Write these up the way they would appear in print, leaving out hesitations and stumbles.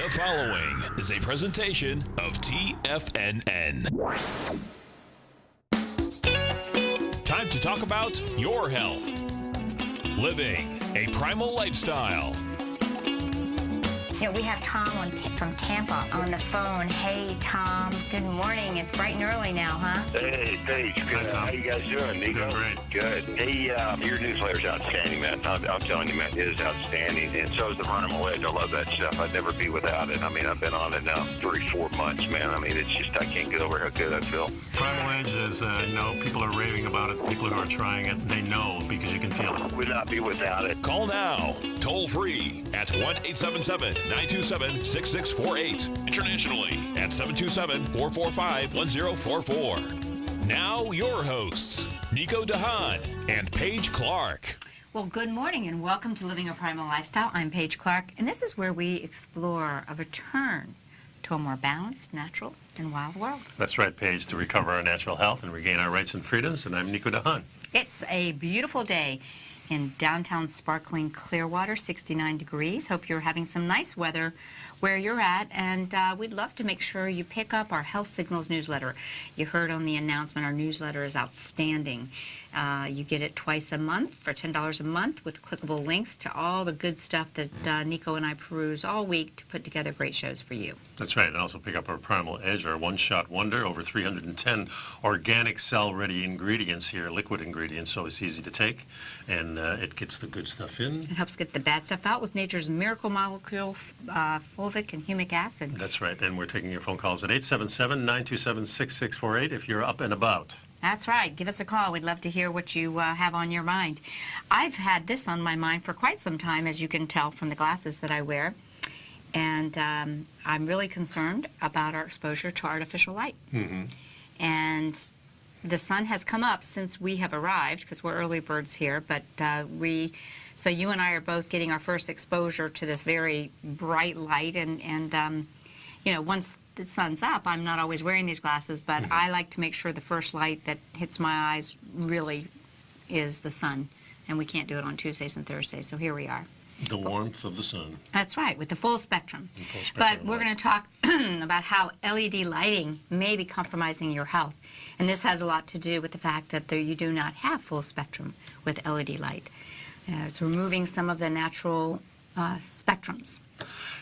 The following is a presentation of TFNN. Time to talk about your health. Living a primal lifestyle. You know, we have Tom from Tampa on the phone. Hey, Tom. Good morning. It's bright and early now, huh? Hey, Paige. Good. How you guys doing, Nico? Doing great. Good. Hey, your newsletter's outstanding, man. I'm telling you, man, it is outstanding. And so is the Primal Edge. I love that stuff. I'd never be without it. I mean, I've been on it now 3-4 months, man. I mean, it's just, I can't get over how good I feel. Primal Edge is, people are raving about it. People who are trying it, they know because you can feel it. Would not be without it. Call now, toll free at 1-877-927-6648. Internationally at 727-445-1044. Now your hosts, Nico and Haan and Paige Clarke. Well, good morning and welcome to Living a Primal Lifestyle. I'm Paige Clarke, and this is where we explore a return to a more balanced, natural, and wild world. That's right, Paige, to recover our natural health and regain our rights and freedoms. And I'm Nico and Haan. It's a beautiful day in downtown sparkling Clearwater, 69 degrees. Hope you're having some nice weather where you're at, and we'd love to make sure you pick up our Health Signals newsletter. You heard on the announcement our newsletter is outstanding. You get it twice a month for $10 a month with clickable links to all the good stuff that Nico and I peruse all week to put together great shows for you. That's right, and also pick up our Primal Edge, our one-shot wonder, over 310 organic cell-ready ingredients here, liquid ingredients, so it's easy to take, and it gets the good stuff in. It helps get the bad stuff out with nature's miracle molecule, fulvic and humic acid. That's right, and we're taking your phone calls at 877-927-6648 if you're up and about. That's right. Give us a call. We'd love to hear what you have on your mind. I've had this on my mind for quite some time, as you can tell from the glasses that I wear. And I'm really concerned about our exposure to artificial light. Mm-hmm. And the sun has come up since we have arrived, because we're early birds here, but so you and I are both getting our first exposure to this very bright light. And once the sun's up, I'm not always wearing these glasses, but I like to make sure the first light that hits my eyes really is the sun. And we can't do it on Tuesdays and Thursdays, so here we are. The warmth of the sun. That's right, with the full spectrum. But we're going to talk about how LED lighting may be compromising your health. And this has a lot to do with the fact that you do not have full spectrum with LED light. It's removing some of the natural spectrums.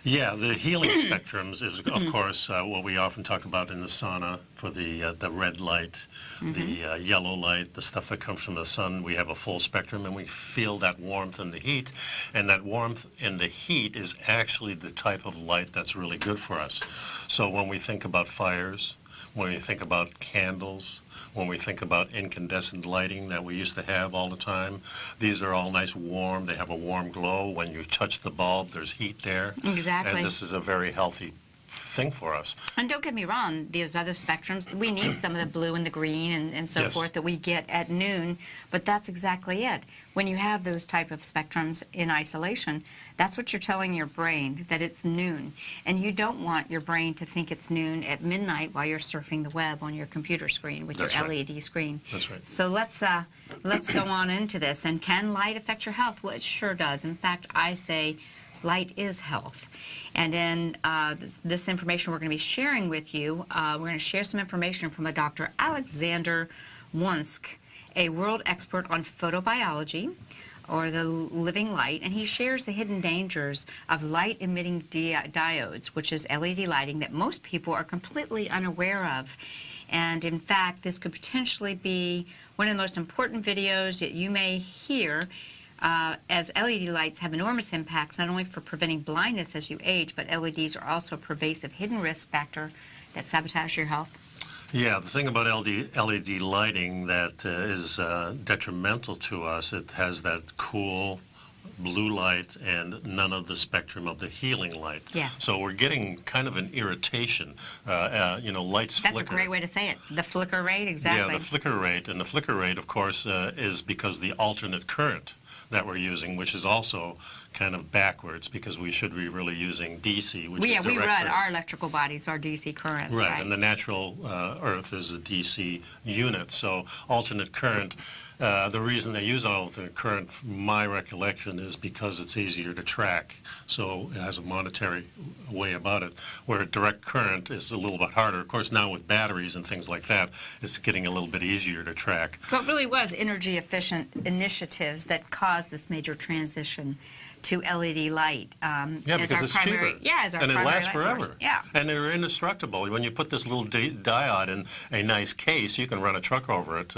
Yeah, the healing spectrums is, of course, what we often talk about in the sauna for the red light, the yellow light, the stuff that comes from the sun. We have a full spectrum, and we feel that warmth and the heat. And that warmth and the heat is actually the type of light that's really good for us. So when we think about fires, when we think about candles, when we think about incandescent lighting that we used to have all the time, these are all nice warm. They have a warm glow. When you touch the bulb, there's heat there. Exactly. And this is a very healthy thing for us. And don't get me wrong, these other spectrums, we need some of the blue and the green and so forth that we get at noon, but that's exactly it. When you have those type of spectrums in isolation, that's what you're telling your brain, that it's noon. And you don't want your brain to think it's noon at midnight while you're surfing the web on your computer screen with your LED screen. That's right. So let's go on into this. And can light affect your health? Well, it sure does. In fact, I say light is health. And in this information we're going to be sharing with you, we're going to share some information from a Dr. Alexander Wunsk, a world expert on photobiology, or the living light, and he shares the hidden dangers of light-emitting diodes, which is LED lighting that most people are completely unaware of. And in fact, this could potentially be one of the most important videos that you may hear, as LED lights have enormous impacts not only for preventing blindness as you age, but LEDs are also a pervasive hidden risk factor that sabotage your health. Yeah, the thing about LED lighting that is detrimental to us, it has that cool blue light and none of the spectrum of the healing light. Yeah. So we're getting kind of an irritation. Lights flicker. That's a great way to say it. The flicker rate, exactly. Yeah, the flicker rate. And the flicker rate, of course, is because the alternate current that we're using, which is also kind of backwards because we should be really using DC, which is direct we run current. our electrical bodies are DC currents, right? And the natural Earth is a DC unit. So alternate current, the reason they use alternate current, from my recollection, is because it's easier to track. So it has a monetary way about it, where direct current is a little bit harder. Of course, now with batteries and things like that, it's getting a little bit easier to track. So it really was energy efficient initiatives that caused this major transition to LED light. Because it's cheaper. Yeah, as our and it primary lasts light forever. source. Yeah. And they're indestructible. When you put this little diode in a nice case, you can run a truck over it,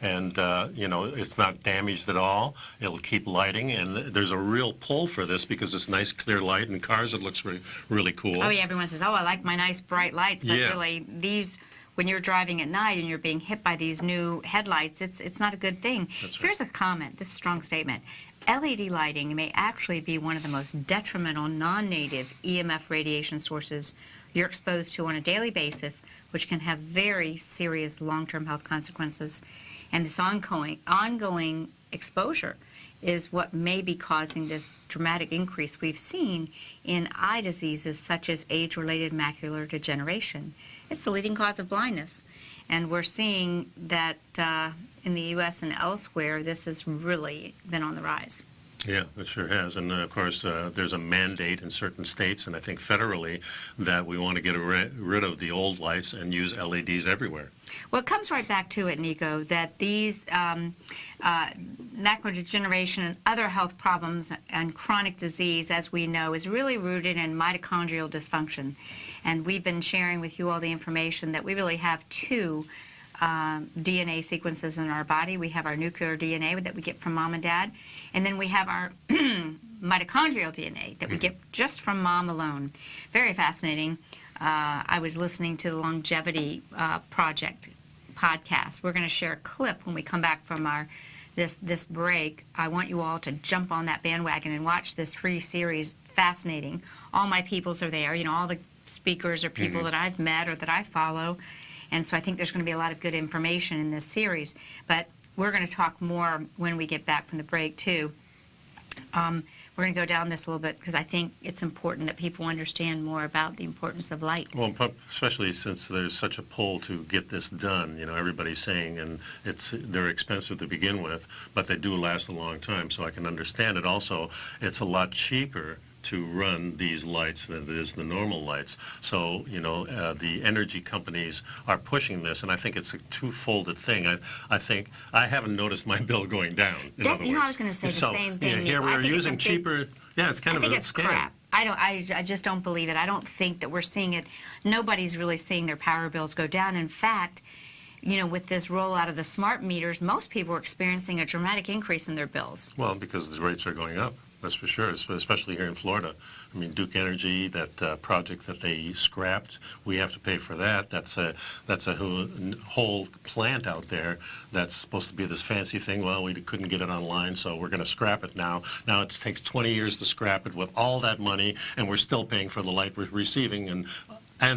and it's not damaged at all. It'll keep lighting, and there's a real pull for this because it's nice, clear light. In cars, it looks really cool. Oh yeah, everyone says, "Oh, I like my nice bright lights," but Yeah. really these. When you're driving at night and you're being hit by these new headlights, it's not a good thing. That's right. Here's a comment, this is a strong statement. LED lighting may actually be one of the most detrimental non-native EMF radiation sources you're exposed to on a daily basis, which can have very serious long-term health consequences. And this ongoing exposure is what may be causing this dramatic increase we've seen in eye diseases such as age-related macular degeneration. It's the leading cause of blindness, and we're seeing that in the U.S. and elsewhere, this has really been on the rise. Yeah, it sure has. And of course, there's a mandate in certain states, and I think federally, that we want to get rid of the old lights and use LEDs everywhere. Well, it comes right back to it, Nico, that these macular degeneration and other health problems and chronic disease, as we know, is really rooted in mitochondrial dysfunction. And we've been sharing with you all the information that we really have two DNA sequences in our body. We have our nuclear DNA that we get from mom and dad, and then we have our mitochondrial DNA that we get just from mom alone. Very fascinating. I was listening to the Longevity Project podcast. We're going to share a clip when we come back from this break. I want you all to jump on that bandwagon and watch this free series. Fascinating. All my peoples are there. All the speakers are people that I've met or that I follow. And so I think there's going to be a lot of good information in this series. But we're going to talk more when we get back from the break, too. We're going to go down this a little bit because I think it's important that people understand more about the importance of light. Well, especially since there's such a pull to get this done. Everybody's saying, and they're expensive to begin with, but they do last a long time. So I can understand it. Also, it's a lot cheaper to run these lights than it is the normal lights. So, the energy companies are pushing this, and I think it's a two-folded thing. I think I haven't noticed my bill going down, in other words. I was going to say the same thing. Here we're using cheaper, it's kind of a scam. I think it's crap. I just don't believe it. I don't think that we're seeing it. Nobody's really seeing their power bills go down. In fact, with this rollout of the smart meters, most people are experiencing a dramatic increase in their bills. Well, because the rates are going up. That's for sure, especially here in Florida. I mean, Duke Energy, that project that they scrapped, we have to pay for that. That's a whole plant out there that's supposed to be this fancy thing. Well, we couldn't get it online, so we're going to scrap it now. Now it takes 20 years to scrap it with all that money, and we're still paying for the light we're receiving and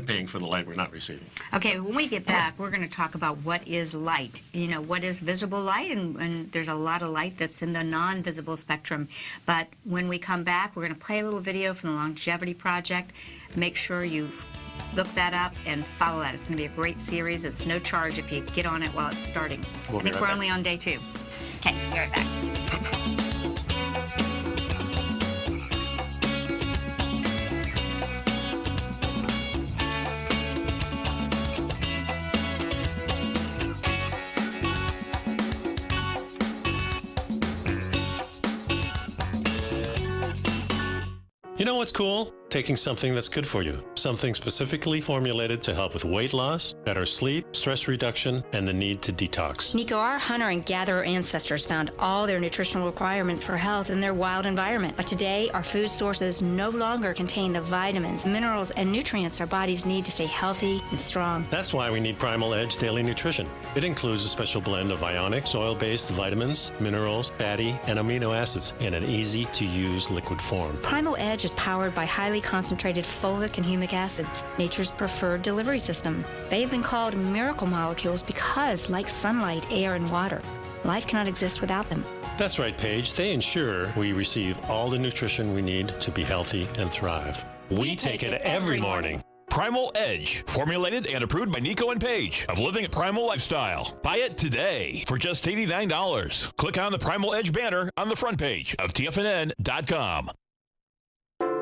paying for the light we're not receiving. Okay, when we get back, we're going to talk about what is light. What is visible light, and there's a lot of light that's in the non-visible spectrum. But when we come back, we're going to play a little video from the Longevity Project. Make sure you look that up and follow that. It's going to be a great series. It's no charge if you get on it while it's starting. I think we're only on day 2. Okay, be right back. You know what's cool? Taking something that's good for you. Something specifically formulated to help with weight loss, better sleep, stress reduction, and the need to detox. Nico, our hunter and gatherer ancestors found all their nutritional requirements for health in their wild environment. But today, our food sources no longer contain the vitamins, minerals, and nutrients our bodies need to stay healthy and strong. That's why we need Primal Edge Daily Nutrition. It includes a special blend of ionic, oil-based vitamins, minerals, fatty, and amino acids in an easy-to-use liquid form. Primal Edge is powered by highly concentrated fulvic and humic acids, nature's preferred delivery system. They have been called miracle molecules because, like sunlight, air, and water, life cannot exist without them. That's right, Paige. They ensure we receive all the nutrition we need to be healthy and thrive. We take it every morning. Primal Edge, formulated and approved by Nico and Paige of Living a Primal Lifestyle. Buy it today for just $89. Click on the Primal Edge banner on the front page of TFNN.com.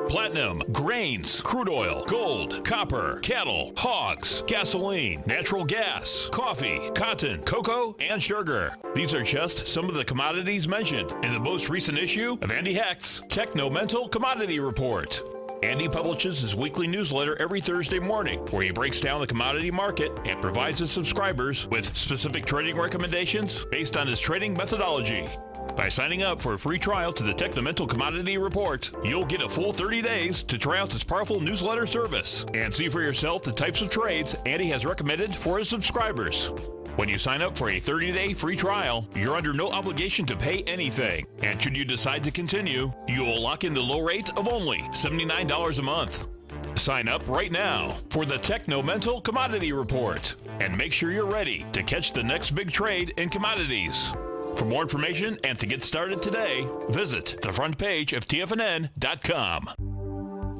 Platinum, grains, crude oil, gold, copper, cattle, hogs, gasoline, natural gas, coffee, cotton, cocoa, and sugar. These are just some of the commodities mentioned in the most recent issue of Andy Hecht's Techno-Mental Commodity Report. Andy publishes his weekly newsletter every Thursday morning, where he breaks down the commodity market and provides his subscribers with specific trading recommendations based on his trading methodology. By signing up for a free trial to the Techno-Mental Commodity Report, you'll get a full 30 days to try out this powerful newsletter service and see for yourself the types of trades Andy has recommended for his subscribers. When you sign up for a 30-day free trial, you're under no obligation to pay anything. And should you decide to continue, you will lock in the low rate of only $79 a month. Sign up right now for the Techno-Mental Commodity Report and make sure you're ready to catch the next big trade in commodities. For more information and to get started today, visit the front page of TFNN.com.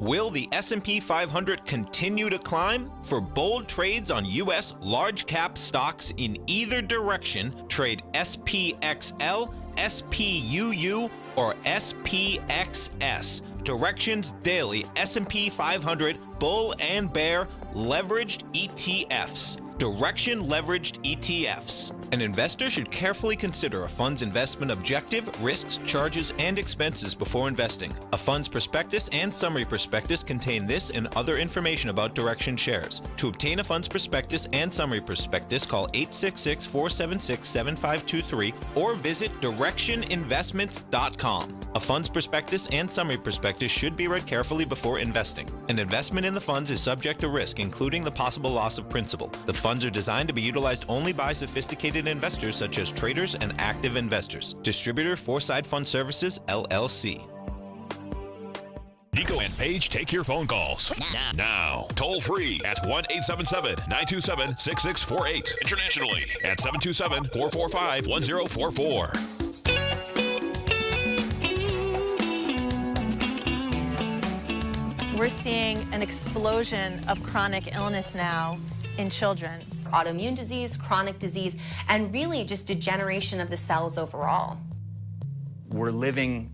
Will the S&P 500 continue to climb? For bold trades on U.S. large-cap stocks in either direction, trade SPXL, SPUU, or SPXS. Directions Daily S&P 500 Bull and Bear Leveraged ETFs. Direction Leveraged ETFs. An investor should carefully consider a fund's investment objective, risks, charges, and expenses before investing. A fund's prospectus and summary prospectus contain this and other information about Direction shares. To obtain a fund's prospectus and summary prospectus, call 866-476-7523 or visit directioninvestments.com. A fund's prospectus and summary prospectus should be read carefully before investing. An investment in the funds is subject to risk, including the possible loss of principal. The funds are designed to be utilized only by sophisticated investors such as traders and active investors. Distributor Foreside Fund Services, LLC. Nico and Paige take your phone calls now. Toll free at 1-877-927-6648. Internationally at 727-445-1044. We're seeing an explosion of chronic illness now in children. Autoimmune disease, chronic disease, and really just degeneration of the cells overall. We're living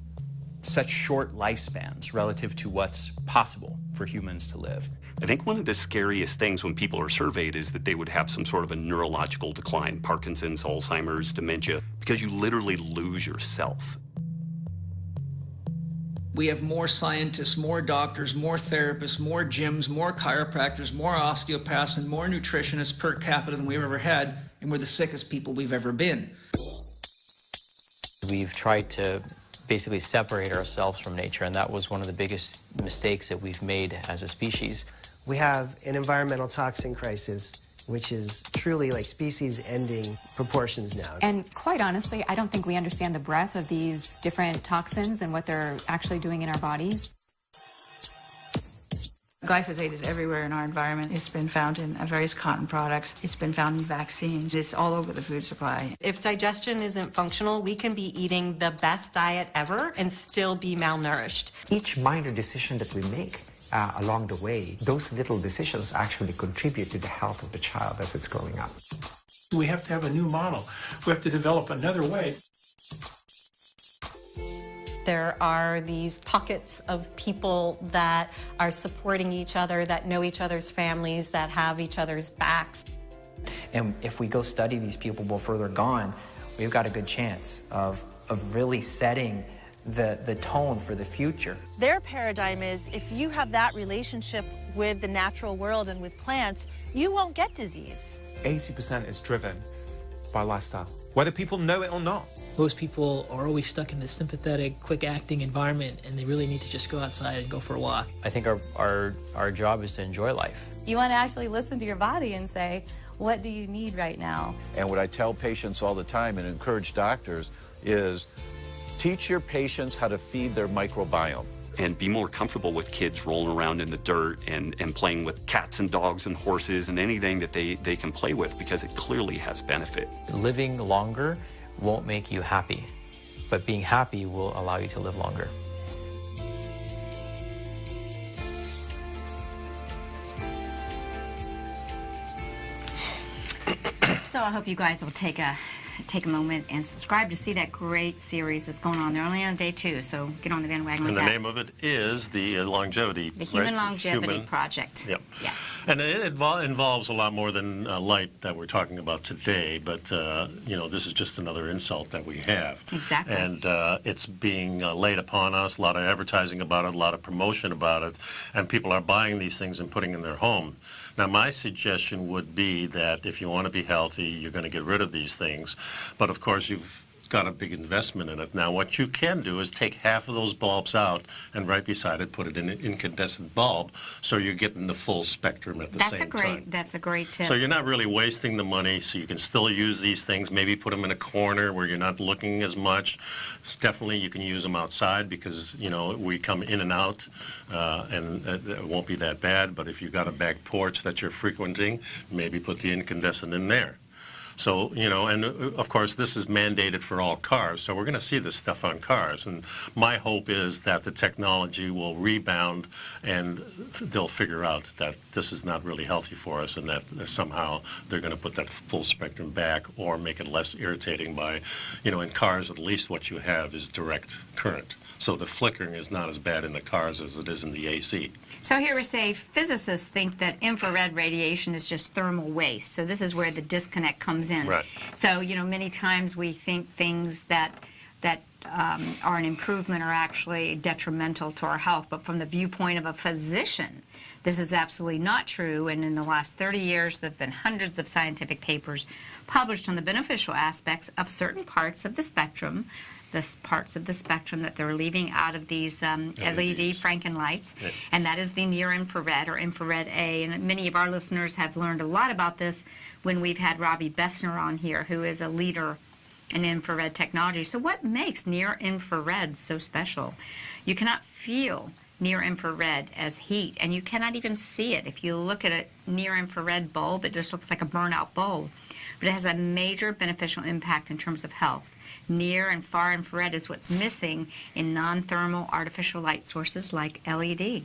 such short lifespans relative to what's possible for humans to live. I think one of the scariest things when people are surveyed is that they would have some sort of a neurological decline, Parkinson's, Alzheimer's, dementia, because you literally lose yourself. We have more scientists, more doctors, more therapists, more gyms, more chiropractors, more osteopaths, and more nutritionists per capita than we've ever had, and we're the sickest people we've ever been. We've tried to basically separate ourselves from nature, and that was one of the biggest mistakes that we've made as a species. We have an environmental toxin crisis, which is truly like species-ending proportions now. And quite honestly, I don't think we understand the breadth of these different toxins and what they're actually doing in our bodies. Glyphosate is everywhere in our environment. It's been found in various cotton products. It's been found in vaccines. It's all over the food supply. If digestion isn't functional, we can be eating the best diet ever and still be malnourished. Each minor decision that we make along the way, those little decisions actually contribute to the health of the child as it's growing up. We have to have a new model. We have to develop another way. There are these pockets of people that are supporting each other, that know each other's families, that have each other's backs. And if we go study these people before they're gone, we've got a good chance of really setting the tone for the future. Their paradigm is if you have that relationship with the natural world and with plants, you won't get disease. 80% is driven by lifestyle, whether people know it or not. Most people are always stuck in this sympathetic, quick-acting environment, and they really need to just go outside and go for a walk. I think our job is to enjoy life. You want to actually listen to your body and say, what do you need right now? And what I tell patients all the time and encourage doctors is teach your patients how to feed their microbiome. And be more comfortable with kids rolling around in the dirt and playing with cats and dogs and horses and anything that they can play with, because it clearly has benefit. Living longer won't make you happy. but being happy will allow you to live longer. So I hope you guys will take a moment and subscribe to see that great series that's going on. They're only on day 2, so get on the bandwagon with And the that. name of it is the Longevity. The Human right? Longevity Project. Yep. Yes. And it involves a lot more than light that we're talking about today, but you know, this is just another insult that we have. Exactly. And it's being laid upon us, a lot of advertising about it, a lot of promotion about it, and people are buying these things and putting in their home. Now, my suggestion would be that if you want to be healthy, you're going to get rid of these things. But of course, you've got a big investment in it. Now, what you can do is take half of those bulbs out and right beside it, put it in an incandescent bulb, so you're getting the full spectrum at the same time. That's a great tip. So you're not really wasting the money, so you can still use these things. Maybe put them in a corner where you're not looking as much. Definitely, you can use them outside because, you know, we come in and out, and it won't be that bad. But if you've got a back porch that you're frequenting, maybe put the incandescent in there. So, you know, and of course, this is mandated for all cars, so we're going to see this stuff on cars. And my hope is that the technology will rebound and they'll figure out that this is not really healthy for us and that somehow they're going to put that full spectrum back or make it less irritating by, you know, in cars, at least what you have is direct current. So the flickering is not as bad in the cars as it is in the AC. So here we say physicists think that infrared radiation is just thermal waste. So this is where the disconnect comes in. Right. So, you know, many times we think things that are an improvement are actually detrimental to our health. But from the viewpoint of a physician, this is absolutely not true. And in the last 30 years, there have been hundreds of scientific papers published on the beneficial aspects of certain parts of the spectrum, that they're leaving out of these LED Franken lights, and that is the near-infrared or infrared A. And many of our listeners have learned a lot about this when we've had Robbie Bessner on here, who is a leader in infrared technology. So what makes near-infrared so special? You cannot feel near-infrared as heat, and you cannot even see it. If you look at a near-infrared bulb, it just looks like a burnout bulb. But it has a major beneficial impact in terms of health. Near and far infrared is what's missing in non-thermal artificial light sources like LED. Yeah.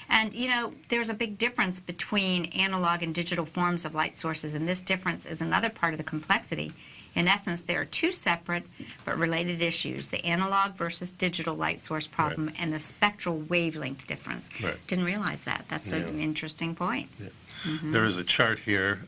And, you know, there's a big difference between analog and digital forms of light sources, and this difference is another part of the complexity. In essence, there are two separate but related issues, the analog versus digital light source problem and the spectral wavelength difference. Right. Didn't realize that. That's an interesting point. Yeah. There is a chart here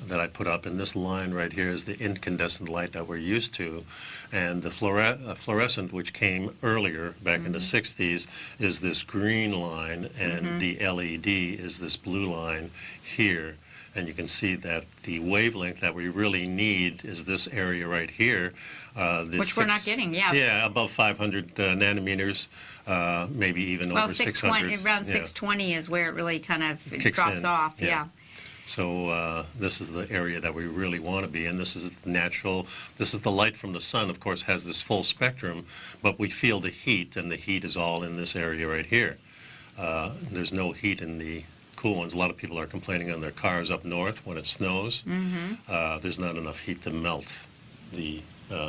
that I put up, and this line right here is the incandescent light that we're used to, and the fluorescent, which came earlier back in the 60s, is this green line, and the LED is this blue line here. And you can see that the wavelength that we really need is this area right here. Which we're not getting, yeah. Yeah, above 500 nanometers, maybe even over 600. Around 620 is where it really kind of drops off, yeah. So this is the area that we really want to be in. This is natural. This is the light from the sun, of course, has this full spectrum, but we feel the heat, and the heat is all in this area right here. There's no heat in the cool ones. A lot of people are complaining on their cars up north when it snows. There's not enough heat to melt the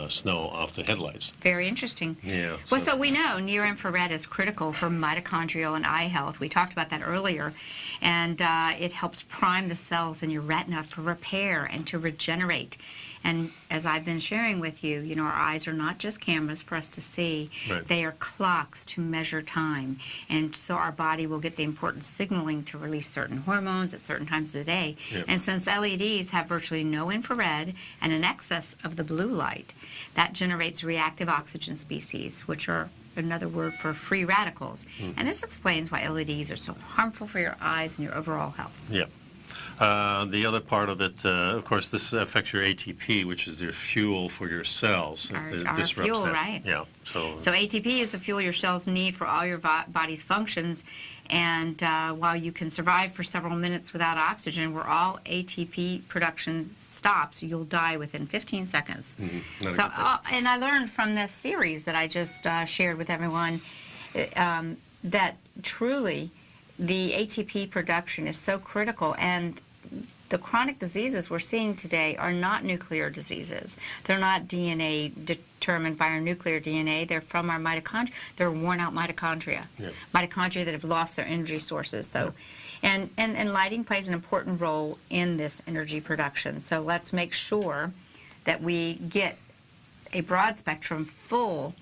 snow off the headlights. Very interesting. Yeah. Well, so we know near-infrared is critical for mitochondrial and eye health. We talked about that earlier. And it helps prime the cells in your retina for repair and to regenerate. And as I've been sharing with you, you know, our eyes are not just cameras for us to see. Right. They are clocks to measure time. And so our body will get the important signaling to release certain hormones at certain times of the day. Yep. And since LEDs have virtually no infrared and an excess of the blue light, that generates reactive oxygen species, which are another word for free radicals. And this explains why LEDs are so harmful for your eyes and your overall health. Yeah. The other part of it, of course, this affects your ATP, which is your fuel for your cells. Our fuel, right? Yeah. So ATP is the fuel your cells need for all your body's functions. And while you can survive for several minutes without oxygen, where all ATP production stops, you'll die within 15 seconds. So, and I learned from this series that I just shared with everyone that truly the ATP production is so critical, and The chronic diseases we're seeing today are not nuclear diseases. They're not DNA determined by our nuclear DNA. They're from our mitochondria. They're worn out mitochondria. Mitochondria that have lost their energy sources. So, and lighting plays an important role in this energy production. So let's make sure that we get a broad spectrum, full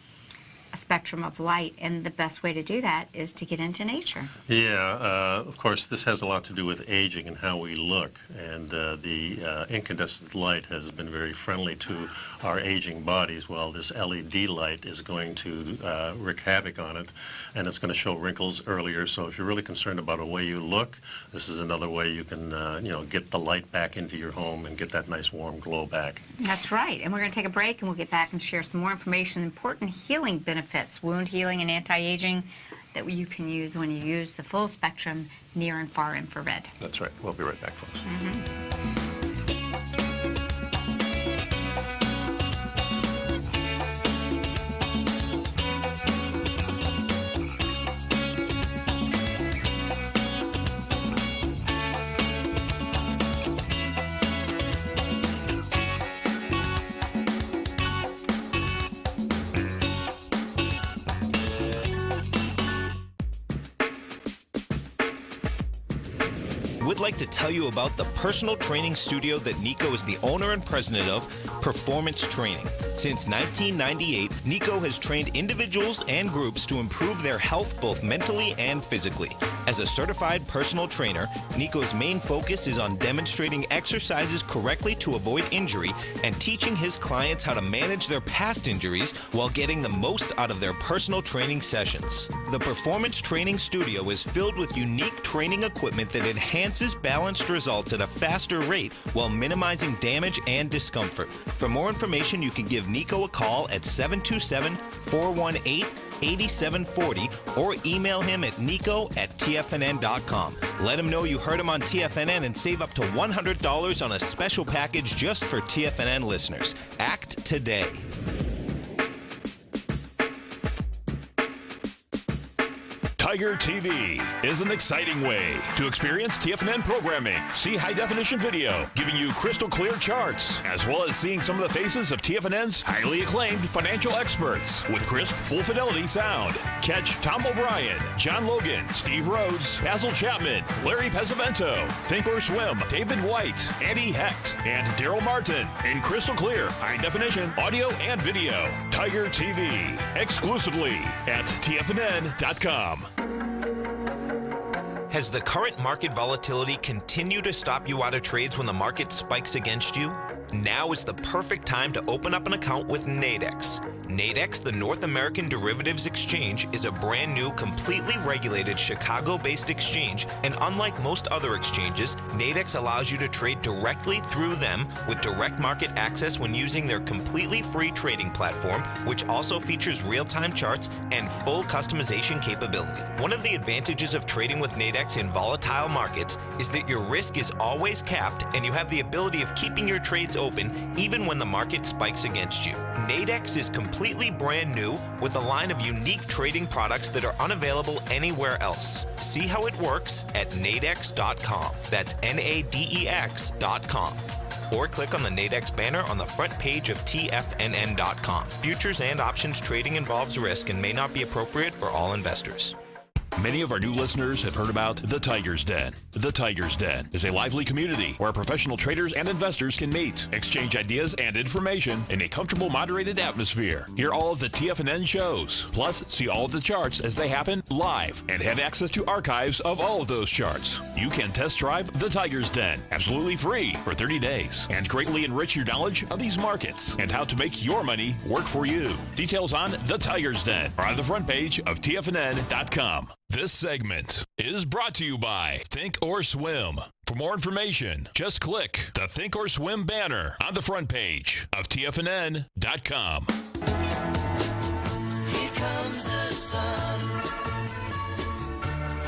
spectrum of light, and the best way to do that is to get into nature. Yeah, of course, this has a lot to do with aging and how we look, and the incandescent light has been very friendly to our aging bodies, while this LED light is going to wreak havoc on it, and it's going to show wrinkles earlier. So if you're really concerned about the way you look, this is another way you can get the light back into your home and get that nice warm glow back. That's right, and we're going to take a break, and we'll get back and share some more information, important healing benefits, wound healing and anti-aging that you can use when you use the full spectrum near and far infrared. That's right. We'll be right back, folks. We'd like to tell you about the personal training studio that Nico is the owner and president of, Performance Training. Since 1998, Nico has trained individuals and groups to improve their health both mentally and physically. As a certified personal trainer, Nico's main focus is on demonstrating exercises correctly to avoid injury and teaching his clients how to manage their past injuries while getting the most out of their personal training sessions. The Performance Training Studio is filled with unique training equipment that enhances balanced results at a faster rate while minimizing damage and discomfort. For more information, you can give Nico a call at 727-418-8740 or email him at nico@tfnn.com. Let him know you heard him on TFNN and save up to $100 on a special package just for TFNN listeners. Act today. Tiger TV is an exciting way to experience TFNN programming. See high-definition video, giving you crystal clear charts, as well as seeing some of the faces of TFNN's highly acclaimed financial experts with crisp, full-fidelity sound. Catch Tom O'Brien, John Logan, Steve Rhodes, Basil Chapman, Larry Pesavento, Think or Swim, David White, Andy Hecht, and Daryl Martin in crystal clear, high-definition audio and video. Tiger TV, exclusively at TFNN.com. Has the current market volatility continued to stop you out of trades when the market spikes against you? Now is the perfect time to open up an account with Nadex. Nadex, the North American Derivatives Exchange, is a brand new, completely regulated Chicago-based exchange, and unlike most other exchanges, Nadex allows you to trade directly through them with direct market access when using their completely free trading platform, which also features real-time charts and full customization capability. One of the advantages of trading with Nadex in volatile markets is that your risk is always capped and you have the ability of keeping your trades open even when the market spikes against you. Nadex is completely brand new with a line of unique trading products that are unavailable anywhere else. See how it works at nadex.com. That's NADEX.com. Or click on the Nadex banner on the front page of TFNN.com. Futures and options trading involves risk and may not be appropriate for all investors. Many of our new listeners have heard about The Tiger's Den. The Tiger's Den is a lively community where professional traders and investors can meet, exchange ideas and information in a comfortable, moderated atmosphere. Hear all of the TFNN shows, plus see all of the charts as they happen live and have access to archives of all of those charts. You can test drive The Tiger's Den absolutely free for 30 days and greatly enrich your knowledge of these markets and how to make your money work for you. Details on The Tiger's Den are on the front page of TFNN.com. This segment is brought to you by Think or Swim. For more information, just click the Think or Swim banner on the front page of TFNN.com. Here comes the sun.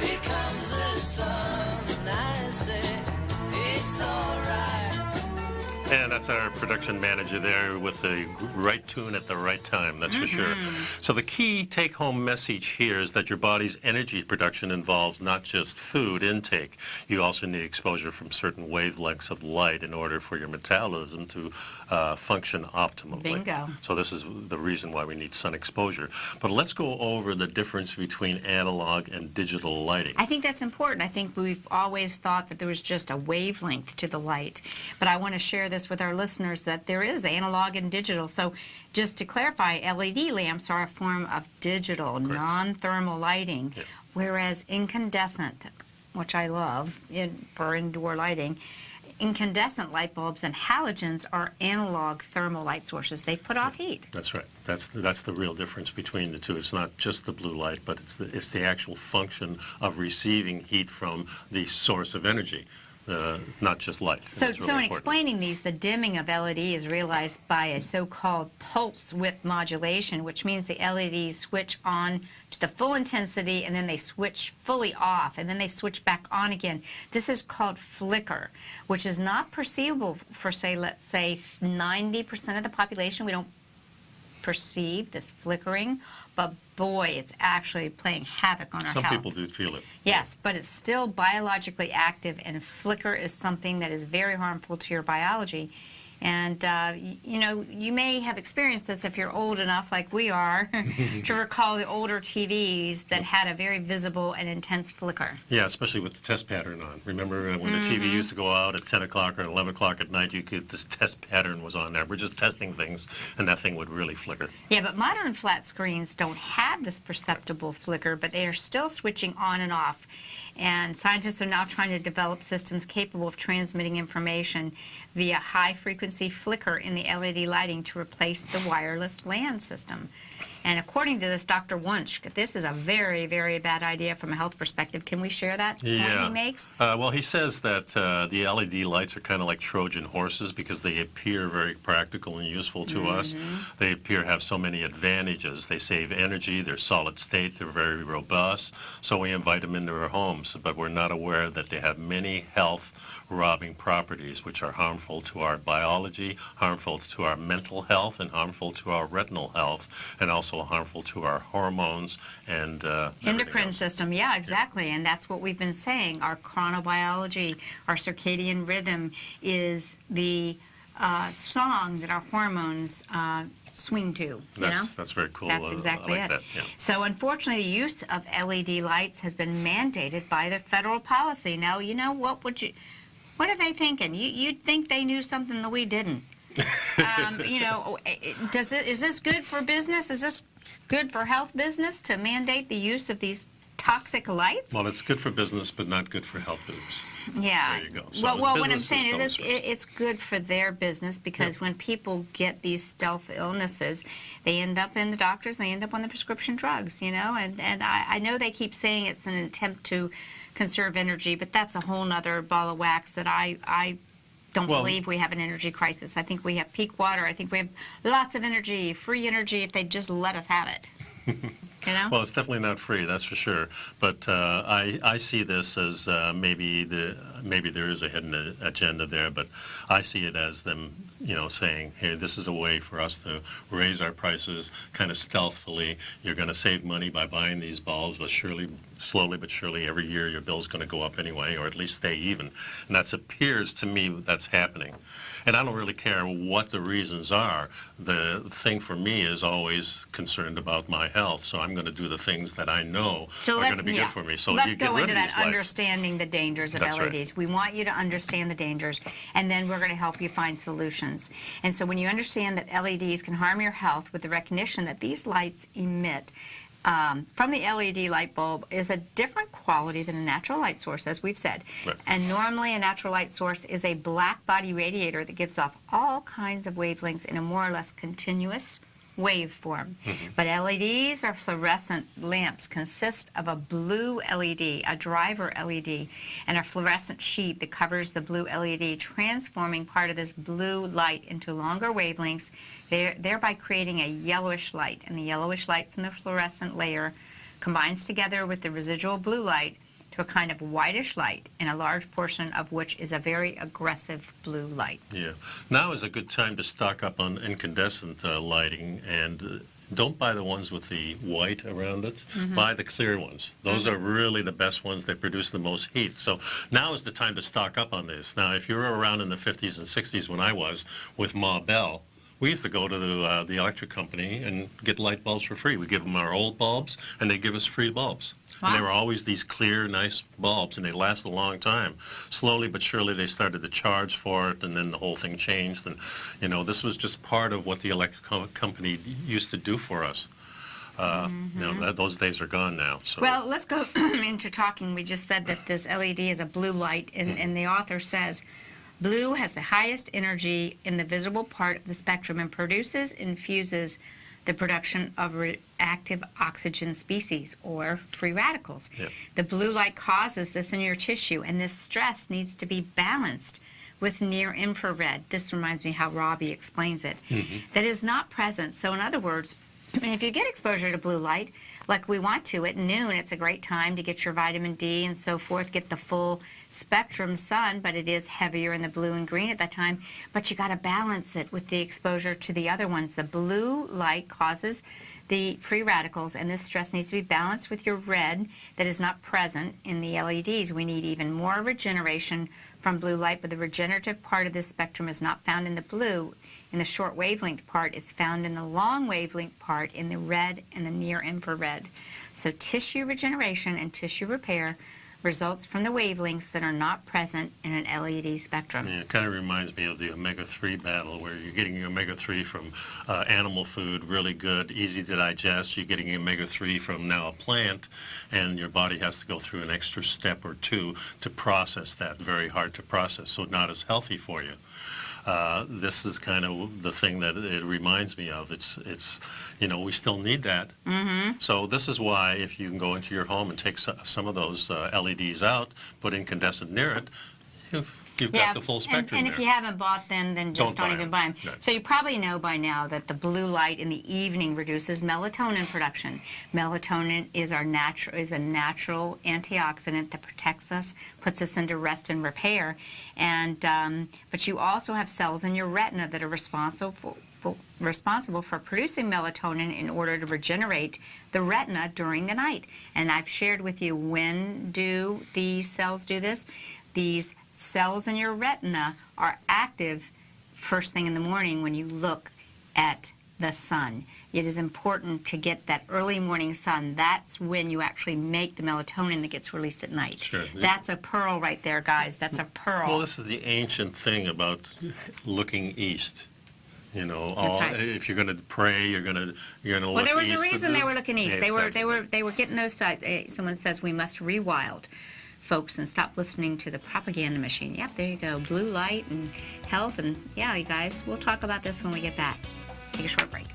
Here comes the sun. And I say, it's all right. And that's our production manager there with the right tune at the right time, that's for sure. So the key take-home message here is that your body's energy production involves not just food intake. You also need exposure from certain wavelengths of light in order for your metabolism to function optimally. Bingo. So this is the reason why we need sun exposure. But let's go over the difference between analog and digital lighting. I think that's important. I think we've always thought that there was just a wavelength to the light. But I want to share this with our listeners that there is analog and digital. So just to clarify, LED lamps are a form of digital, non-thermal lighting, whereas incandescent, which I love for indoor lighting, incandescent light bulbs and halogens are analog thermal light sources. They put off heat. That's right. That's the real difference between the two. It's not just the blue light, but it's the actual function of receiving heat from the source of energy. Not just light. So in explaining these, the dimming of LED is realized by a so-called pulse width modulation, which means the LEDs switch on to the full intensity and then they switch fully off and then they switch back on again. This is called flicker, which is not perceivable for, say, let's say 90% of the population. We don't perceive this flickering, but boy, it's actually playing havoc on our health. Some people do feel it. Yes, but it's still biologically active, and flicker is something that is very harmful to your biology. And, you know, you may have experienced this if you're old enough, like we are, to recall the older TVs that had a very visible and intense flicker. Yeah, especially with the test pattern on. Remember when the TV used to go out at 10 o'clock or 11 o'clock at night, this test pattern was on there. We're just testing things, and that thing would really flicker. Yeah, but modern flat screens don't have this perceptible flicker, but they are still switching on and off. And scientists are now trying to develop systems capable of transmitting information via high-frequency flicker in the LED lighting to replace the wireless LAN system. And according to this Dr. Wunsch, this is a very, very bad idea from a health perspective. Can we share that point he makes? Well, he says that the LED lights are kind of like Trojan horses because they appear very practical and useful to us. They appear to have so many advantages. They save energy, they're solid state, they're very robust, so we invite them into our homes. But we're not aware that they have many health-robbing properties which are harmful to our biology, harmful to our mental health, and harmful to our retinal health, and also harmful to our hormones and endocrine system. Yeah, exactly. And that's what we've been saying. Our chronobiology, our circadian rhythm is the song that our hormones swing to. That's very cool. That's exactly I like it. That, yeah. So unfortunately, the use of LED lights has been mandated by the federal policy. Now, you know, what are they thinking? You'd think they knew something that we didn't. You know, is this good for business? Is this good for health business to mandate the use of these toxic lights? Well, it's good for business, but not good for health boobs. Yeah. There you go. So well, what I'm saying is it's good for their business because when people get these stealth illnesses, they end up in the doctors and they end up on the prescription drugs, you know, and I know they keep saying it's an attempt to conserve energy, but that's a whole nother ball of wax that I don't believe we have an energy crisis. I think we have peak water. I think we have lots of energy, free energy, if they just let us have it. You know? Well, it's definitely not free, that's for sure. But I see this as maybe there is a hidden agenda there, but I see it as them, you know, saying, hey, this is a way for us to raise our prices kind of stealthily. You're going to save money by buying these bulbs, but slowly but surely every year your bill's going to go up anyway, or at least stay even. And that appears to me that's happening. And I don't really care what the reasons are. The thing for me is always concerned about my health, so I'm going to do the things that I know are going to be good for me. So let's you get go rid into of that these lights. understanding the dangers of That's LEDs. right. We want you to understand the dangers, and then we're going to help you find solutions. And so when you understand that LEDs can harm your health with the recognition that these lights emit from the LED light bulb is a different quality than a natural light source, as we've said. Right. And normally a natural light source is a black body radiator that gives off all kinds of wavelengths in a more or less continuous waveform. But LEDs or fluorescent lamps consist of a blue LED, a driver LED, and a fluorescent sheet that covers the blue LED, transforming part of this blue light into longer wavelengths, thereby creating a yellowish light. And the yellowish light from the fluorescent layer combines together with the residual blue light to a kind of whitish light, and a large portion of which is a very aggressive blue light. Yeah. Now is a good time to stock up on incandescent lighting, and don't buy the ones with the white around it. Buy the clear ones. Those are really the best ones. They produce the most heat. So now is the time to stock up on this. Now, if you were around in the 50s and 60s when I was with Ma Bell, we used to go to the electric company and get light bulbs for free. We give them our old bulbs, and they give us free bulbs. Wow. And they were always these clear, nice bulbs, and they last a long time. Slowly but surely, they started to charge for it, and then the whole thing changed. And, you know, this was just part of what the electric company used to do for us. You know, those days are gone now. So. Well, let's go into talking. We just said that this LED is a blue light, and the author says, blue has the highest energy in the visible part of the spectrum and produces and fuses the production of reactive oxygen species, or free radicals. The blue light causes this in your tissue, and this stress needs to be balanced with near infrared. This reminds me how Robbie explains it. That is not present. So in other words, if you get exposure to blue light, like we want to at noon, it's a great time to get your vitamin D and so forth, get the full spectrum sun, but it is heavier in the blue and green at that time. But you got to balance it with the exposure to the other ones. The blue light causes the free radicals, and this stress needs to be balanced with your red that is not present in the LEDs. We need even more regeneration from blue light, but the regenerative part of this spectrum is not found in the blue. In the short wavelength part, it's found in the long wavelength part in the red and the near infrared. So tissue regeneration and tissue repair results from the wavelengths that are not present in an LED spectrum. Yeah, it kind of reminds me of the omega-3 battle, where you're getting your omega-3 from animal food, really good, easy to digest. You're getting omega-3 from now a plant, and your body has to go through an extra step or two to process that. Very hard to process, so not as healthy for you. This is kind of the thing that it reminds me of. It's you know, we still need that. So this is why, if you can go into your home and take some of those LEDs out, put incandescent near it, you've got the full spectrum and there. if you haven't bought them, then just don't even buy them. Right. So you probably know by now that the blue light in the evening reduces melatonin production. Melatonin is a natural antioxidant that protects us, puts us into rest and repair. And but you also have cells in your retina that are responsible for producing melatonin in order to regenerate the retina during the night. And I've shared with you, when do these cells do this? These cells in your retina are active first thing in the morning when you look at the sun. It is important to get that early morning sun. That's when you actually make the melatonin that gets released at night. Sure. That's a pearl right there, guys. That's a pearl. Well, this is the ancient thing about looking east. You know, if you're going to pray, you're going to look east. Well, there was a reason they were looking east. Yeah, they were getting those sides. Someone says we must rewild, folks, and stop listening to the propaganda machine. Yep, there you go. Blue light and health, and yeah, you guys, we'll talk about this when we get back. Take a short break.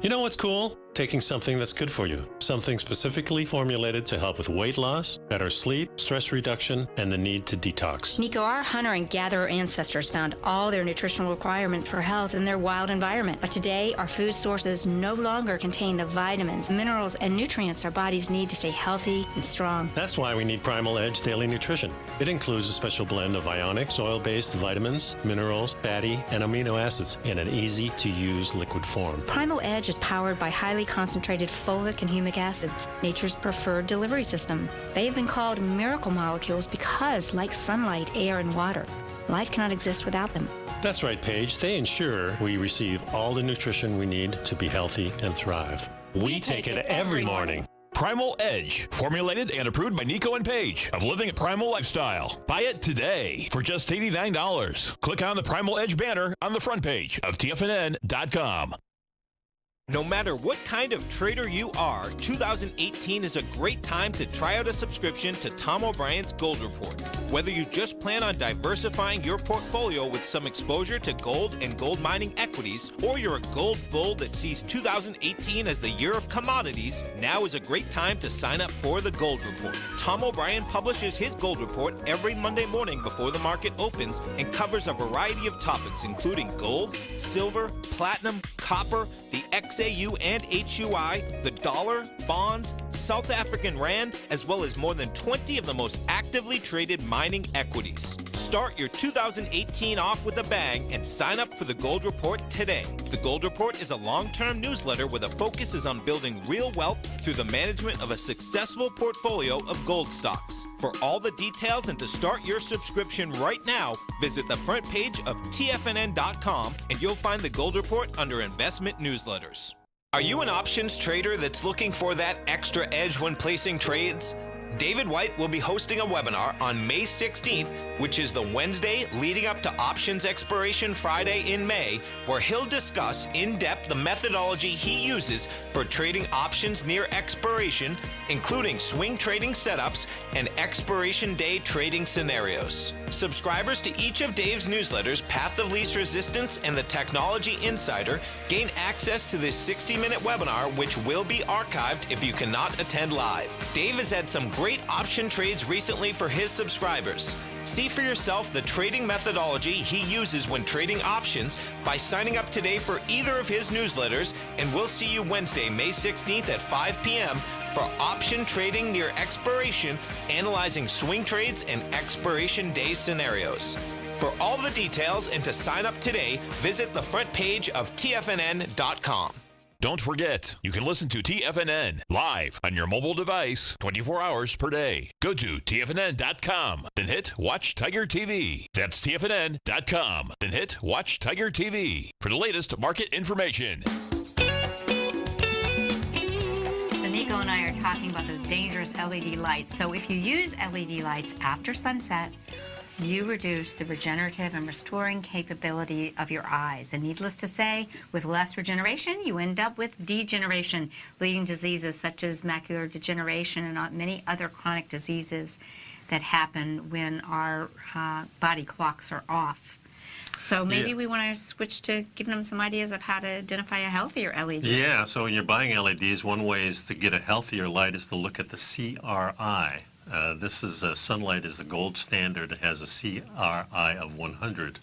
You know what's cool? Taking something that's good for you. Something specifically formulated to help with weight loss, better sleep, stress reduction, and the need to detox. Nico, our hunter and gatherer ancestors found all their nutritional requirements for health in their wild environment. But today, our food sources no longer contain the vitamins, minerals, and nutrients our bodies need to stay healthy and strong. That's why we need Primal Edge Daily Nutrition. It includes a special blend of ionics, oil-based vitamins, minerals, fatty, and amino acids in an easy-to-use liquid form. Primal Edge is powered by highly concentrated fulvic and humic acids, nature's preferred delivery system. They have been called miracle molecules because, like sunlight, air, and water, life cannot exist without them. That's right, Paige. They ensure we receive all the nutrition we need to be healthy and thrive. We take it every morning. Primal Edge, formulated and approved by Nico and Paige of Living a Primal Lifestyle. Buy it today for just $89. Click on the Primal Edge banner on the front page of TFNN.com. No matter what kind of trader you are, 2018 is a great time to try out a subscription to Tom O'Brien's Gold Report. Whether you just plan on diversifying your portfolio with some exposure to gold and gold mining equities, or you're a gold bull that sees 2018 as the year of commodities, now is a great time to sign up for the Gold Report. Tom O'Brien publishes his Gold Report every Monday morning before the market opens and covers a variety of topics including gold, silver, platinum, copper, the XAU and HUI, the dollar, bonds, South African rand, as well as more than 20 of the most actively traded mining equities. Start your 2018 off with a bang and sign up for the Gold Report today. The Gold Report is a long-term newsletter where the focus is on building real wealth through the management of a successful portfolio of gold stocks. For all the details and to start your subscription right now, visit the front page of TFNN.com and you'll find the Gold Report under Investment Newsletters. Are you an options trader that's looking for that extra edge when placing trades? David White will be hosting a webinar on May 16th, which is the Wednesday leading up to Options Expiration Friday in May, where he'll discuss in depth the methodology he uses for trading options near expiration, including swing trading setups and expiration day trading scenarios. Subscribers to each of Dave's newsletters, Path of Least Resistance and the Technology Insider, gain access to this 60-minute webinar, which will be archived if you cannot attend live. Dave has had some great option trades recently for his subscribers. See for yourself the trading methodology he uses when trading options by signing up today for either of his newsletters, and we'll see you Wednesday, May 16th at 5 p.m. for option trading near expiration, analyzing swing trades and expiration day scenarios. For all the details and to sign up today, visit the front page of TFNN.com. Don't forget, you can listen to TFNN live on your mobile device 24 hours per day. Go to TFNN.com, then hit Watch Tiger TV. That's TFNN.com, then hit Watch Tiger TV for the latest market information. So Nico and I are talking about those dangerous LED lights. So if you use LED lights after sunset, you reduce the regenerative and restoring capability of your eyes. And needless to say, with less regeneration, you end up with degeneration, leading diseases such as macular degeneration and many other chronic diseases that happen when our body clocks are off. So maybe we want to switch to giving them some ideas of how to identify a healthier LED. Yeah, so when you're buying LEDs, one way is to get a healthier light is to look at the CRI. This is sunlight is the gold standard. It has a CRI of 100.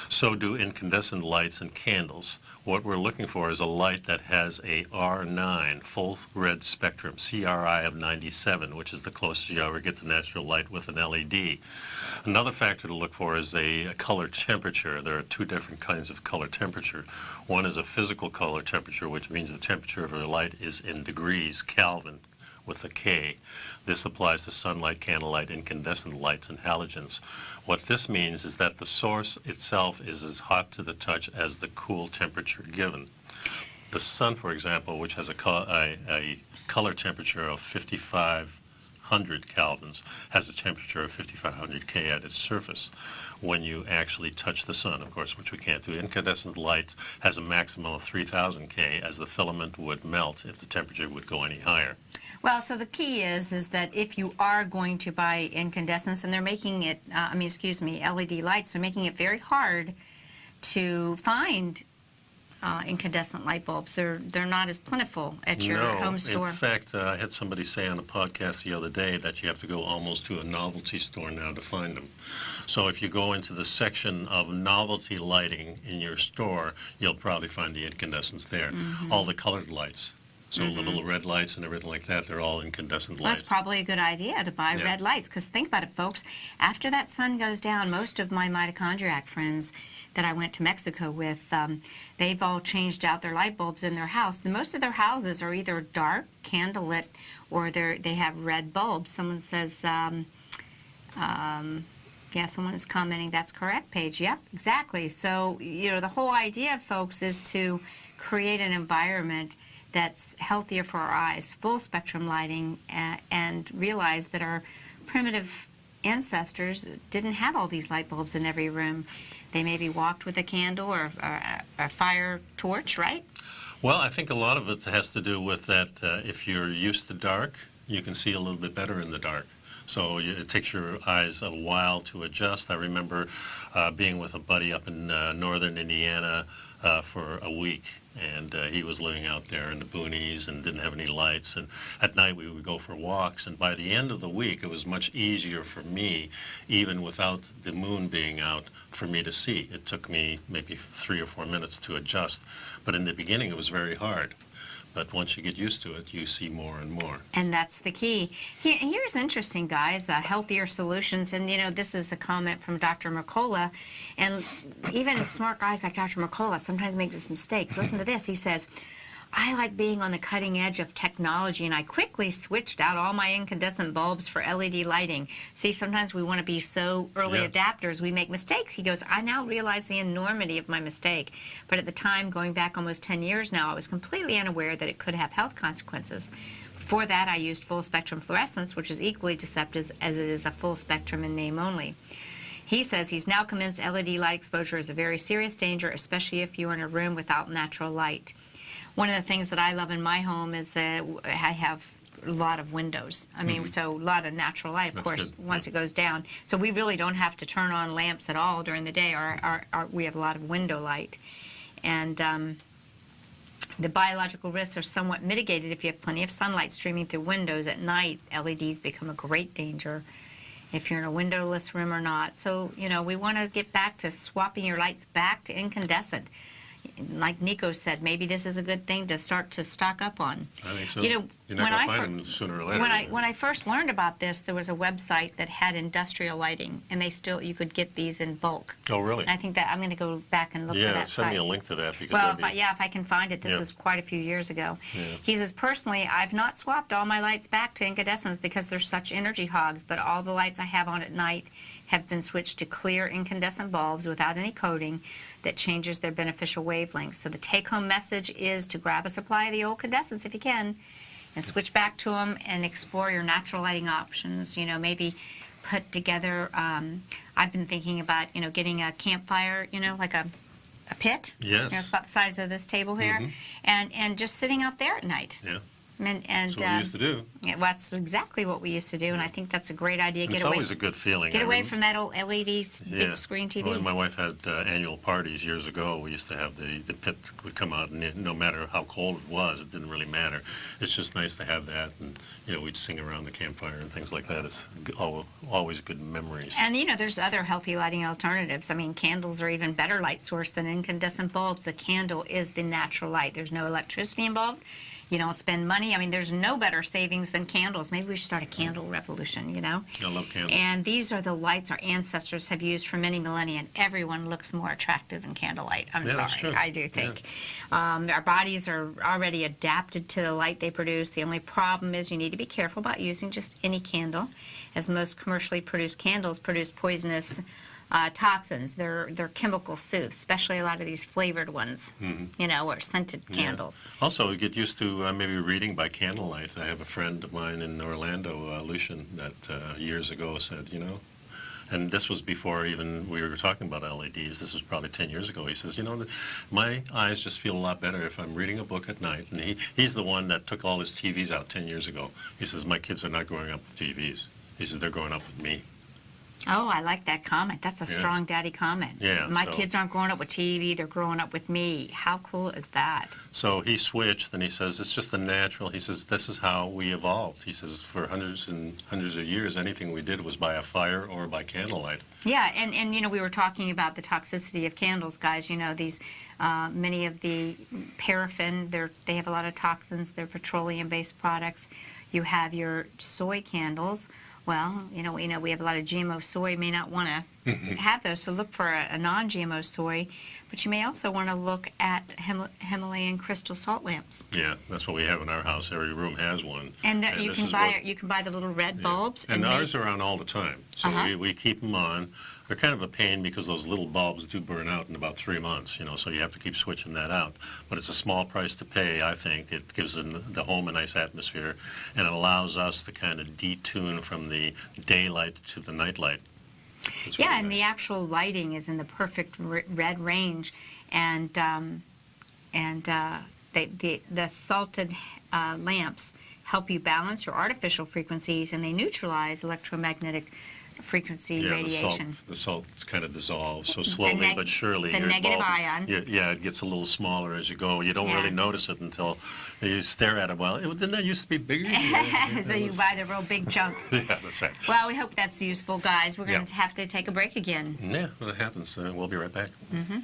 So do incandescent lights and candles. What we're looking for is a light that has a R9, full red spectrum, CRI of 97, which is the closest you ever get to natural light with an LED. Another factor to look for is a color temperature. There are two different kinds of color temperature. One is a physical color temperature, which means the temperature of the light is in degrees Kelvin, with a K. This applies to sunlight, candlelight, incandescent lights, and halogens. What this means is that the source itself is as hot to the touch as the cool temperature given. The sun, for example, which has a color temperature of 5,500 kelvins, has a temperature of 5,500 K at its surface when you actually touch the sun, of course, which we can't do. Incandescent light has a maximum of 3,000 K, as the filament would melt if the temperature would go any higher. Well, so the key is that if you are going to buy incandescents, and they're making it, LED lights, they're making it very hard to find incandescent light bulbs. They're not as plentiful at your home store. In fact, I had somebody say on a podcast the other day that you have to go almost to a novelty store now to find them. So if you go into the section of novelty lighting in your store, you'll probably find the incandescents there. All the colored lights. So little red lights and everything like that, they're all incandescent lights. That's probably a good idea to buy red lights, because think about it, folks. After that sun goes down, most of my mitochondriac friends that I went to Mexico with, they've all changed out their light bulbs in their house. Most of their houses are either dark, candlelit, or they have red bulbs. Someone says, yeah, someone is commenting, that's correct, Paige. Yep, exactly. So, the whole idea, folks, is to create an environment that's healthier for our eyes, full spectrum lighting, and realize that our primitive ancestors didn't have all these light bulbs in every room. They maybe walked with a candle or a fire torch, right? Well, I think a lot of it has to do with that if you're used to dark, you can see a little bit better in the dark. So it takes your eyes a while to adjust. I remember being with a buddy up in northern Indiana for a week, and he was living out there in the boonies and didn't have any lights. And at night we would go for walks, and by the end of the week it was much easier for me, even without the moon being out, for me to see. It took me maybe 3 or 4 minutes to adjust, but in the beginning it was very hard. But once you get used to it, you see more and more. And that's the key. Here's interesting, guys, healthier solutions. And, you know, this is a comment from Dr. Mercola. And even smart guys like Dr. Mercola sometimes make these mistakes. Listen to this. He says, I like being on the cutting edge of technology, and I quickly switched out all my incandescent bulbs for LED lighting. See, sometimes we want to be so early adapters, we make mistakes. He goes, I now realize the enormity of my mistake. But at the time, going back almost 10 years now, I was completely unaware that it could have health consequences. For that, I used full spectrum fluorescence, which is equally deceptive as it is a full spectrum in name only. He says he's now convinced LED light exposure is a very serious danger, especially if you're in a room without natural light. One of the things that I love in my home is that I have a lot of windows. I mean, so a lot of natural light, of That's course, good. once it goes down. So we really don't have to turn on lamps at all during the day. We have a lot of window light. And the biological risks are somewhat mitigated if you have plenty of sunlight streaming through windows. At night, LEDs become a great danger if you're in a windowless room or not. So, you know, we want to get back to swapping your lights back to incandescent. Like Nico said, maybe this is a good thing to start to stock up on. I think so. You know, You're not going to find them sooner or later. when I first learned about this, there was a website that had industrial lighting, and you could get these in bulk. Oh, really? And I think that I'm going to go back and look for Yeah, that send site. me a link to that. Because Well, that'd be- if I can find it. This Yeah. was quite a few years ago. Yeah. He says, personally, I've not swapped all my lights back to incandescents because they're such energy hogs, but all the lights I have on at night have been switched to clear incandescent bulbs without any coating that changes their beneficial wavelengths. So the take-home message is to grab a supply of the old incandescents if you can and switch back to them and explore your natural lighting options. You know, maybe put together, I've been thinking about, you know, getting a campfire, you know, like a pit. Yes. You know, it's about the size of this table here. And just sitting out there at night. Yeah. And That's what we used to do. Yeah, well, that's exactly what we used to do, and I think that's a great idea. It's always a good feeling. Get I away mean- from that old LED big screen TV. When my wife had annual parties years ago, we used to have the pit would come out, and no matter how cold it was, it didn't really matter. It's just nice to have that, and you know, we'd sing around the campfire and things like that. It's always good memories. And you know, there's other healthy lighting alternatives. I mean, candles are even better light source than incandescent bulbs. The candle is the natural light. There's no electricity involved. You don't spend money. I mean, there's no better savings than candles. Maybe we should start a candle revolution, you know? I love candles. And these are the lights our ancestors have used for many millennia, and everyone looks more attractive in candlelight. I'm Yeah, sorry, that's true. I do think. Our bodies are already adapted to the light they produce. The only problem is you need to be careful about using just any candle, as most commercially produced candles produce poisonous toxins. They're chemical soups, especially a lot of these flavored ones, you know, or scented candles. Also, we get used to maybe reading by candlelight. I have a friend of mine in Orlando, Lucian, that years ago said, you know, and this was before even we were talking about LEDs. This was probably 10 years ago. He says, you know, my eyes just feel a lot better if I'm reading a book at night. And he's the one that took all his TVs out 10 years ago. He says, my kids are not growing up with TVs. He says, they're growing up with me. Oh, I like that comment. That's a strong daddy comment. Yeah, My so- kids aren't growing up with TV, they're growing up with me. How cool is that? So he switched, and he says, it's just a natural. He says, this is how we evolved. He says, for hundreds and hundreds of years, anything we did was by a fire or by candlelight. Yeah, and you know, we were talking about the toxicity of candles, guys. You know, these many of the paraffin, they have a lot of toxins. They're petroleum-based products. You have your soy candles. Well, you know, we have a lot of GMO soy. You may not want to have those, so look for a non-GMO soy. But you may also want to look at Himalayan crystal salt lamps. Yeah, that's what we have in our house. Every room has one. And that you this can is buy what- you can buy the little red bulbs. And make- ours are on all the time. So we keep them on. They're kind of a pain because those little bulbs do burn out in about 3 months, you know, so you have to keep switching that out. But it's a small price to pay, I think. It gives the home a nice atmosphere, and it allows us to kind of detune from the daylight to the nightlight. It's Yeah, really and nice. the actual lighting is in the perfect red range, and the salted lamps help you balance your artificial frequencies, and they neutralize electromagnetic frequency radiation. The salt kind of dissolves, so slowly but surely. The negative ion. It gets a little smaller as you go. You don't really notice it until you stare at it. Well, didn't that used to be bigger? So you buy the real big chunk. Yeah, that's right. Well, we hope that's useful, guys. We're going to have to take a break again. Yeah, well, that happens. We'll be right back. Mm-hmm.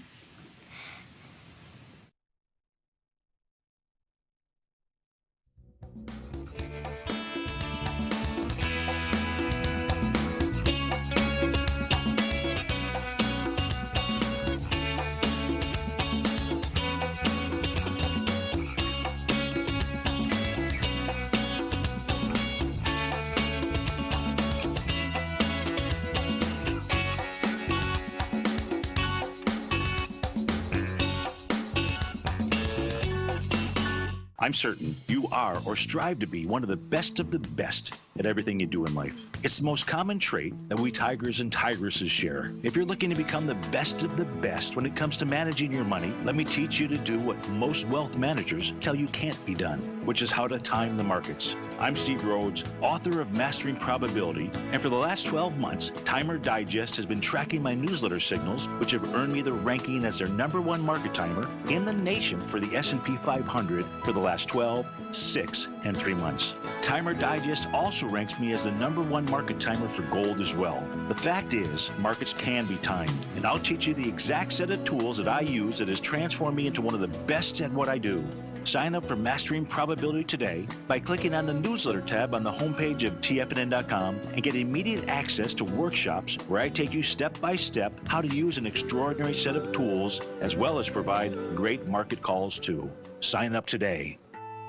I'm certain you are or strive to be one of the best at everything you do in life. It's the most common trait that we tigers and tigresses share. If you're looking to become the best of the best when it comes to managing your money, let me teach you to do what most wealth managers tell you can't be done, which is how to time the markets. I'm Steve Rhodes, author of Mastering Probability, and for the last 12 months, Timer Digest has been tracking my newsletter signals, which have earned me the ranking as their #1 market timer in the nation for the S&P 500 for the last 12, 6, and 3 months. Timer Digest also ranks me as the #1 market timer for gold as well. The fact is, markets can be timed, and I'll teach you the exact set of tools that I use that has transformed me into one of the best at what I do. Sign up for Mastering Probability today by clicking on the newsletter tab on the homepage of TFNN.com and get immediate access to workshops where I take you step by step how to use an extraordinary set of tools as well as provide great market calls too. Sign up today.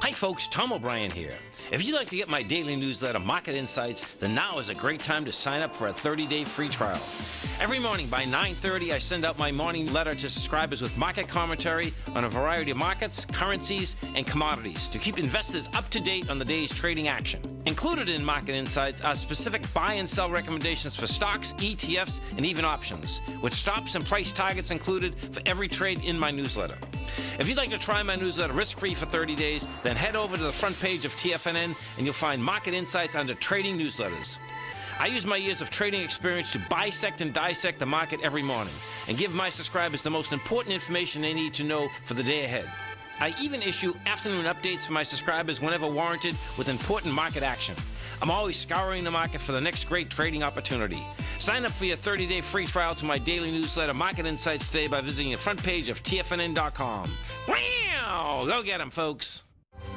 Hi folks, Tom O'Brien here. If you'd like to get my daily newsletter, Market Insights, then now is a great time to sign up for a 30-day free trial. Every morning by 9:30, I send out my morning letter to subscribers with market commentary on a variety of markets, currencies, and commodities to keep investors up to date on the day's trading action. Included in Market Insights are specific buy and sell recommendations for stocks, ETFs, and even options, with stops and price targets included for every trade in my newsletter. If you'd like to try my newsletter risk-free for 30 days, then head over to the front page of TFNN and you'll find Market Insights under Trading Newsletters. I use my years of trading experience to bisect and dissect the market every morning and give my subscribers the most important information they need to know for the day ahead. I even issue afternoon updates for my subscribers whenever warranted with important market action. I'm always scouring the market for the next great trading opportunity. Sign up for your 30-day free trial to my daily newsletter, Market Insights, today by visiting the front page of TFNN.com. Wow! Go get 'em, folks.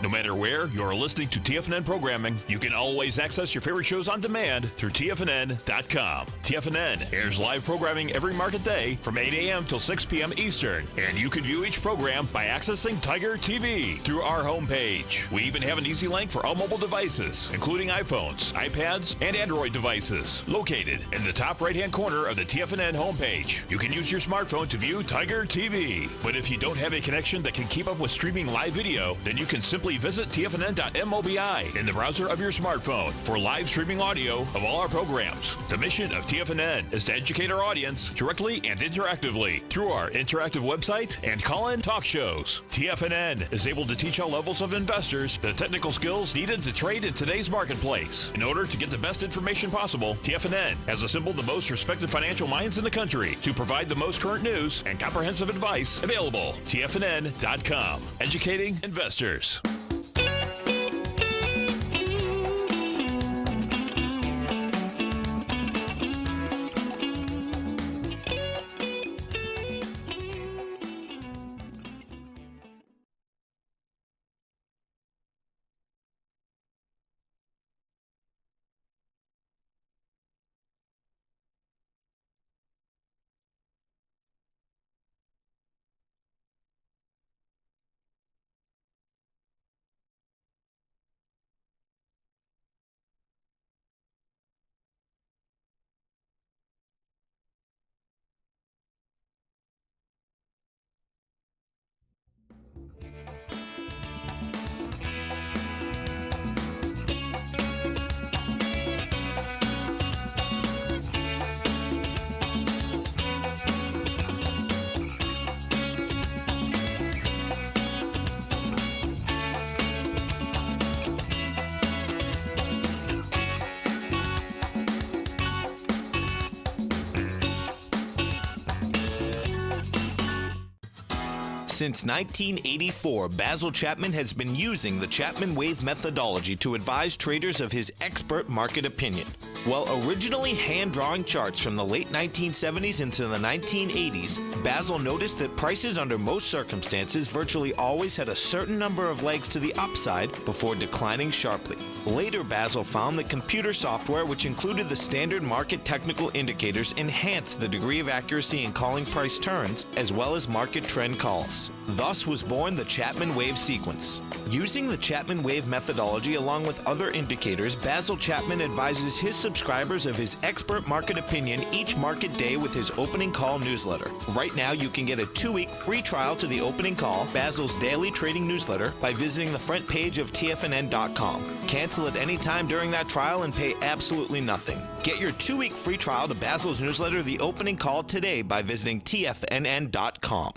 No matter where you're listening to TFNN programming, you can always access your favorite shows on demand through TFNN.com. TFNN airs live programming every market day from 8 a.m. till 6 p.m. Eastern, and you can view each program by accessing Tiger TV through our homepage. We even have an easy link for all mobile devices, including iPhones, iPads, and Android devices, located in the top right-hand corner of the TFNN homepage. You can use your smartphone to view Tiger TV, but if you don't have a connection that can keep up with streaming live video, then you can simply visit TFNN.mobi in the browser of your smartphone for live streaming audio of all our programs. The mission of TFNN is to educate our audience directly and interactively through our interactive website and call-in talk shows. TFNN is able to teach all levels of investors the technical skills needed to trade in today's marketplace. In order to get the best information possible, TFNN has assembled the most respected financial minds in the country to provide the most current news and comprehensive advice available. TFNN.com, educating investors. Since 1984, Basil Chapman has been using the Chapman Wave methodology to advise traders of his expert market opinion. While originally hand-drawing charts from the late 1970s into the 1980s, Basil noticed that prices under most circumstances virtually always had a certain number of legs to the upside before declining sharply. Later, Basil found that computer software, which included the standard market technical indicators, enhanced the degree of accuracy in calling price turns, as well as market trend calls. Thus was born the Chapman Wave sequence. Using the Chapman Wave methodology along with other indicators, Basil Chapman advises his subscribers of his expert market opinion each market day with his opening call newsletter. Right now, you can get a 2-week free trial to the opening call, Basil's daily trading newsletter, by visiting the front page of TFNN.com. Cancel at any time during that trial and pay absolutely nothing. Get your 2-week free trial to Basil's newsletter, The Opening Call, today by visiting TFNN.com.